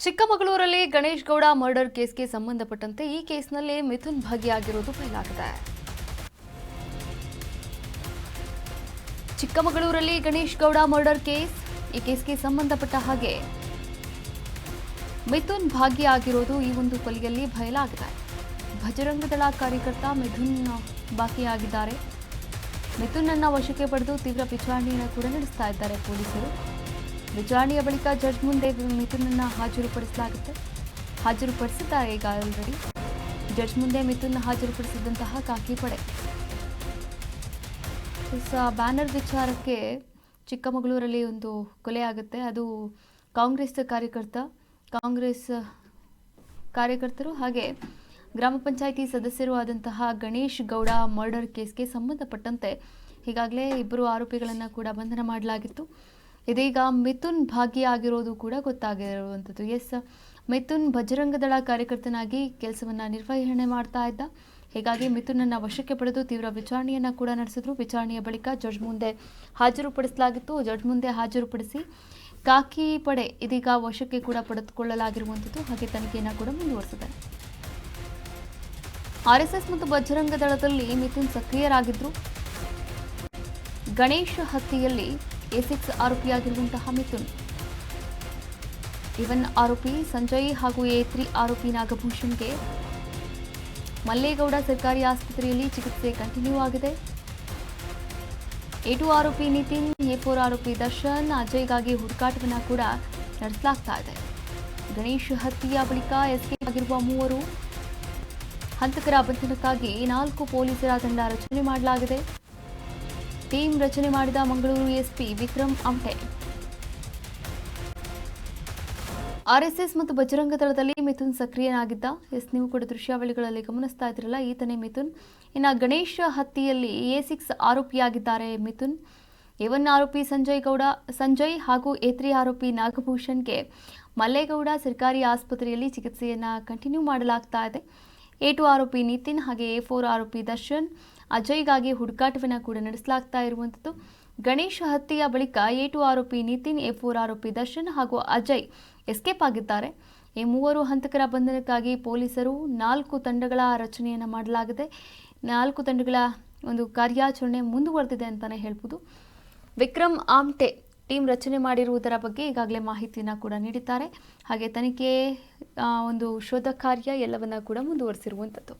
ಚಿಕ್ಕಮಗಳೂರಲ್ಲಿ Ganesh Gowda murder ಕೇಸ್ಗೆ ಸಂಬಂಧಪಟ್ಟಂತೆ ಈ ಕೇಸ್ನಲ್ಲಿ ಮಿಥುನ್ ಭಾಗಿಯಾಗಿರುವುದು ಬಯಲಾಗಿದೆ. ಚಿಕ್ಕಮಗಳೂರಲ್ಲಿ ಗಣೇಶ್ ಗೌಡ ಮರ್ಡರ್ ಕೇಸ್, ಈ ಕೇಸ್ಗೆ ಸಂಬಂಧಪಟ್ಟ ಹಾಗೆ ಮಿಥುನ್ ಭಾಗಿಯಾಗಿರುವುದು ಈ ಒಂದು ಕೊಲೆಯಲ್ಲಿ ಬಯಲಾಗಿದೆ. ಬಜರಂಗದಳ ಕಾರ್ಯಕರ್ತ ಮಿಥುನ್ ಭಾಗಿಯಾಗಿದ್ದಾರೆ. ಮಿಥುನ್ ಅನ್ನ ವಶಕ್ಕೆ ಪಡೆದು ತೀವ್ರ ವಿಚಾರಣೆಯನ್ನು ಕೂಡ ನಡೆಸ್ತಾ ಇದ್ದಾರೆ ಪೊಲೀಸರು. ವಿಚಾರಣೆಯ ಬಳಿಕ ಜಡ್ಜ್ ಮುಂದೆ ಮಿಥುನ್ ಅನ್ನು ಹಾಜರುಪಡಿಸಿದ್ದಾರೆ. ಈಗ ಆಲ್ರೆಡಿ ಜಡ್ಜ್ ಮುಂದೆ ಮಿಥುನ್ ಹಾಜರುಪಡಿಸಿದಂತಹ ಖಾಕಿ ಪಡೆ ಬ್ಯಾನರ್ ವಿಚಾರಕ್ಕೆ ಚಿಕ್ಕಮಗಳೂರಲ್ಲಿ ಒಂದು ಕೊಲೆ ಆಗುತ್ತೆ. ಅದು ಕಾಂಗ್ರೆಸ್ ಕಾರ್ಯಕರ್ತರು ಹಾಗೆ ಗ್ರಾಮ ಪಂಚಾಯಿತಿ ಸದಸ್ಯರು ಆದಂತಹ ಗಣೇಶ್ ಗೌಡ ಮರ್ಡರ್ ಕೇಸ್ಗೆ ಸಂಬಂಧಪಟ್ಟಂತೆ ಈಗಾಗಲೇ ಇಬ್ಬರು ಆರೋಪಿಗಳನ್ನು ಕೂಡ ಬಂಧನ ಮಾಡಲಾಗಿತ್ತು. ಇದೀಗ ಮಿಥುನ್ ಭಾಗಿಯಾಗಿರೋದು ಕೂಡ ಗೊತ್ತಾಗಿರುವಂಥದ್ದು. ಮಿಥುನ್ ಬಜರಂಗದಳ ಕಾರ್ಯಕರ್ತನಾಗಿ ಕೆಲಸವನ್ನು ನಿರ್ವಹಣೆ ಮಾಡ್ತಾ ಇದ್ದ. ಹೀಗಾಗಿ ಮಿಥುನನ್ನು ವಶಕ್ಕೆ ಪಡೆದು ತೀವ್ರ ವಿಚಾರಣೆಯನ್ನು ಕೂಡ ನಡೆಸಿದ್ರು. ವಿಚಾರಣೆಯ ಬಳಿಕ ಜಡ್ಜ್ ಮುಂದೆ ಹಾಜರುಪಡಿಸಲಾಗಿತ್ತು. ಜಡ್ಜ್ ಮುಂದೆ ಹಾಜರುಪಡಿಸಿ ಖಾಕಿ ಪಡೆ ಇದೀಗ ವಶಕ್ಕೆ ಕೂಡ ಪಡೆದುಕೊಳ್ಳಲಾಗಿರುವಂಥದ್ದು. ಹಾಗೆ ತನಿಖೆಯನ್ನು ಕೂಡ ಮುಂದುವರೆಸಿದೆ. ಆರ್ಎಸ್ಎಸ್ ಮತ್ತು ಬಜರಂಗ ದಳದಲ್ಲಿ ಮಿಥುನ್ ಸಕ್ರಿಯರಾಗಿದ್ರು. ಗಣೇಶ್ ಹತ್ಯೆಯಲ್ಲಿ A6 ಆರೋಪಿಯಾಗಿರುವಂತಹ ಮಿಥುನ್, A1 ಆರೋಪಿ ಸಂಜಯ್ ಹಾಗೂ A3 ಆರೋಪಿ ನಾಗಭೂಷಣ್ಗೆ ಮಲ್ಲೇಗೌಡ ಸರ್ಕಾರಿ ಆಸ್ಪತ್ರೆಯಲ್ಲಿ ಚಿಕಿತ್ಸೆ ಕಂಟಿನ್ಯೂ ಆಗಿದೆ. A2 ಆರೋಪಿ ನಿತಿನ್, A4 ಆರೋಪಿ ದರ್ಶನ್, ಅಜಯ್ಗಾಗಿ ಹುಡುಕಾಟವನ್ನು ಕೂಡ ನಡೆಸಲಾಗ್ತಾ ಇದೆ. ಗಣೇಶ್ ಹತ್ಯೆಯ ಬಳಿಕ ಎಸ್ಕೇಪ್ ಆಗಿರುವ ಮೂವರು ಹಂತಕರ ಬಂಧನಕ್ಕಾಗಿ 4 ಪೊಲೀಸರ ತಂಡ ರಚನೆ ಮಾಡಲಾಗಿದೆ. ಟೀಮ್ ರಚನೆ ಮಾಡಿದ ಮಂಗಳೂರು ಎಸ್ಪಿ ವಿಕ್ರಮ್ ಆಮ್ಟೆ. ಆರ್ಎಸ್ಎಸ್ ಮತ್ತು ಬಜರಂಗ ದಳದಲ್ಲಿ ಮಿಥುನ್ ಸಕ್ರಿಯನಾಗಿದ್ದ. ನೀವು ಕೂಡ ದೃಶ್ಯಾವಳಿಗಳಲ್ಲಿ ಗಮನಿಸ್ತಾ ಇದ್ರಲ್ಲ, ಈತನೇ ಮಿಥುನ್. ಇನ್ನು ಗಣೇಶ್ ಹತ್ಯೆಯಲ್ಲಿ A6 ಆರೋಪಿಯಾಗಿದ್ದಾರೆ ಮಿಥುನ್. A1 ಆರೋಪಿ ಸಂಜಯ್ ಹಾಗೂ A3 ಆರೋಪಿ ನಾಗಭೂಷಣ್ಗೆ ಮಲ್ಲೇಗೌಡ ಸರ್ಕಾರಿ ಆಸ್ಪತ್ರೆಯಲ್ಲಿ ಚಿಕಿತ್ಸೆಯನ್ನು ಕಂಟಿನ್ಯೂ ಮಾಡಲಾಗ್ತಾ ಇದೆ. A2 ಆರೋಪಿ ನಿತಿನ್ ಹಾಗೆ A4 ಆರೋಪಿ ದರ್ಶನ್, ಅಜಯ್ಗಾಗಿ ಹುಡುಕಾಟವನ್ನು ಕೂಡ ನಡೆಸಲಾಗ್ತಾ ಇರುವಂಥದ್ದು. ಗಣೇಶ್ ಹತ್ಯೆಯ ಬಳಿಕ A2 ಆರೋಪಿ ನಿತಿನ್, A4 ಆರೋಪಿ ದರ್ಶನ್ ಹಾಗೂ ಅಜಯ್ ಎಸ್ಕೇಪ್ ಆಗಿದ್ದಾರೆ. ಈ ಮೂವರು ಹಂತಕರ ಬಂಧನಕ್ಕಾಗಿ ಪೊಲೀಸರು 4 ತಂಡಗಳ ರಚನೆಯನ್ನು ಮಾಡಲಾಗಿದೆ. 4 ತಂಡಗಳ ಒಂದು ಕಾರ್ಯಾಚರಣೆ ಮುಂದುವರೆದಿದೆ ಅಂತಲೇ ಹೇಳ್ಬೋದು. ವಿಕ್ರಮ್ ಆಮ್ಟೆ ಟೀಮ್ ರಚನೆ ಮಾಡಿರುವುದರ ಬಗ್ಗೆ ಈಗಾಗಲೇ ಮಾಹಿತಿಯನ್ನು ಕೂಡ ನೀಡಿದ್ದಾರೆ. ಹಾಗೆ ತನಿಖೆ ಒಂದು ಶೋಧ ಕಾರ್ಯ ಎಲ್ಲವನ್ನ ಕೂಡ ಮುಂದುವರಿಸಿರುವಂಥದ್ದು.